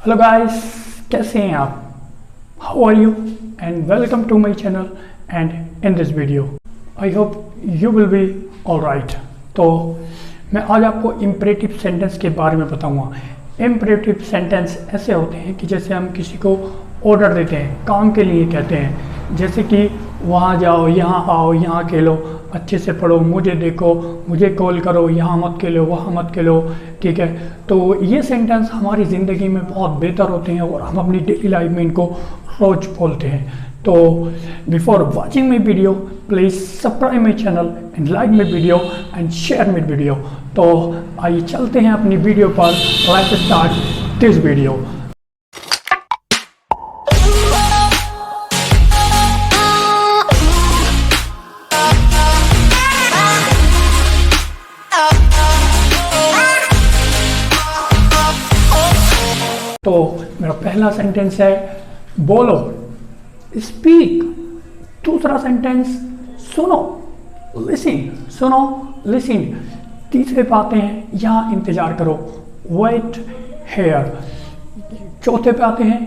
Hello guys, कैसे हैं आप? How are you and welcome to my channel and in this video I hope you will be all right. तो मैं आज आपको इम्परेटिव सेंटेंस के बारे में बताऊंगा। इम्परेटिव सेंटेंस ऐसे होते हैं कि जैसे हम किसी को ऑर्डर देते हैं, काम के लिए कहते हैं, जैसे कि वहाँ जाओ, यहाँ आओ, यहाँ खेलो, अच्छे से पढ़ो, मुझे देखो, मुझे कॉल करो, यहाँ मत खेलो, वहाँ मत खेलो। ठीक है, तो ये सेंटेंस हमारी ज़िंदगी में बहुत बेहतर होते हैं और हम अपनी डेली लाइफ में इनको रोज बोलते हैं। तो before watching my video please subscribe my channel and like my video and share my video. तो आइए चलते हैं अपनी वीडियो पर। Let's start this video. तो मेरा पहला सेंटेंस है बोलो, स्पीक। दूसरा सेंटेंस सुनो, लिसन, सुनो, लिसन। तीसरे पे आते हैं यहाँ इंतजार करो, वेट हेयर। चौथे पे आते हैं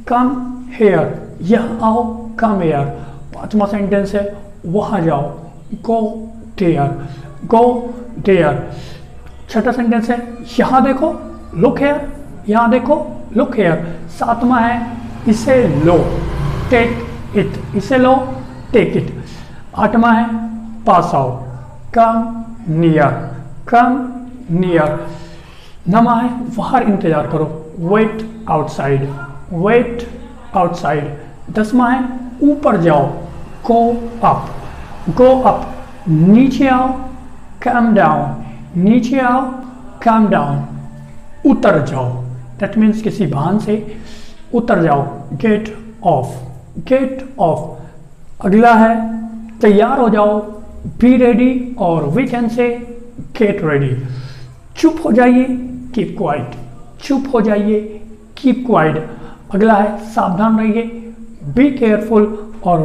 कम हेयर, यहाँ आओ, कम हेयर। पांचवा सेंटेंस है वहाँ जाओ, गो देयर, गो देयर। छठा सेंटेंस है यहाँ देखो, लुक हेयर, यहाँ देखो, लुक हेयर। सातवां है इसे लो, टेक इट, इसे लो, टेक इट। आठवां है पास आओ, कम नियर, कम नियर। नौवां है बाहर इंतजार करो, वेट आउटसाइड, वेट आउटसाइड। 10वां है ऊपर जाओ, गो अप, गो अप। नीचे आओ, कम डाउन, नीचे आओ, कम डाउन। उतर जाओ, दैट मीन्स किसी वाहन से उतर जाओ, गेट ऑफ, गेट ऑफ। अगला है तैयार हो जाओ, बी रेडी, और we can say get ready. चुप हो जाइए, कीप क्वाइट, चुप हो जाइए, कीप क्वाइट। अगला है सावधान रहिए, बी केयरफुल, और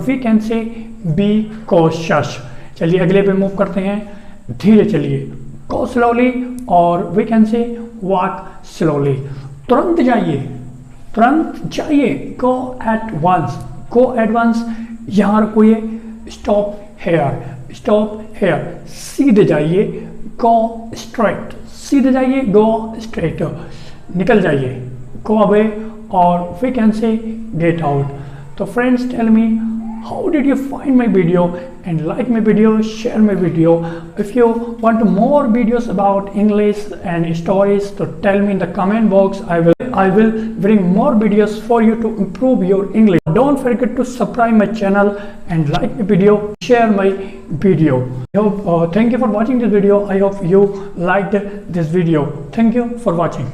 we can say be cautious. चलिए अगले पे मूव करते हैं। धीरे चलिए, गो स्लोली, और we can say walk slowly. तुरंत जाइए, तुरंत जाइए, go at once, go at once. यहाँ रुकिए, स्टॉप हेयर, स्टॉप हेयर। सीधे जाइए, गो स्ट्रेट, सीधे जाइए, गो स्ट्रेट। निकल जाइए, गो अवे, और we can say get out. तो friends, tell me how did you find my video, and like my video, share my video. If you want more videos about English and stories, so tell me in the comment box. I will bring more videos for you to improve your English. Don't forget to subscribe my channel and like my video, share my video. Thank you for watching this video. I hope you liked this video. Thank you for watching.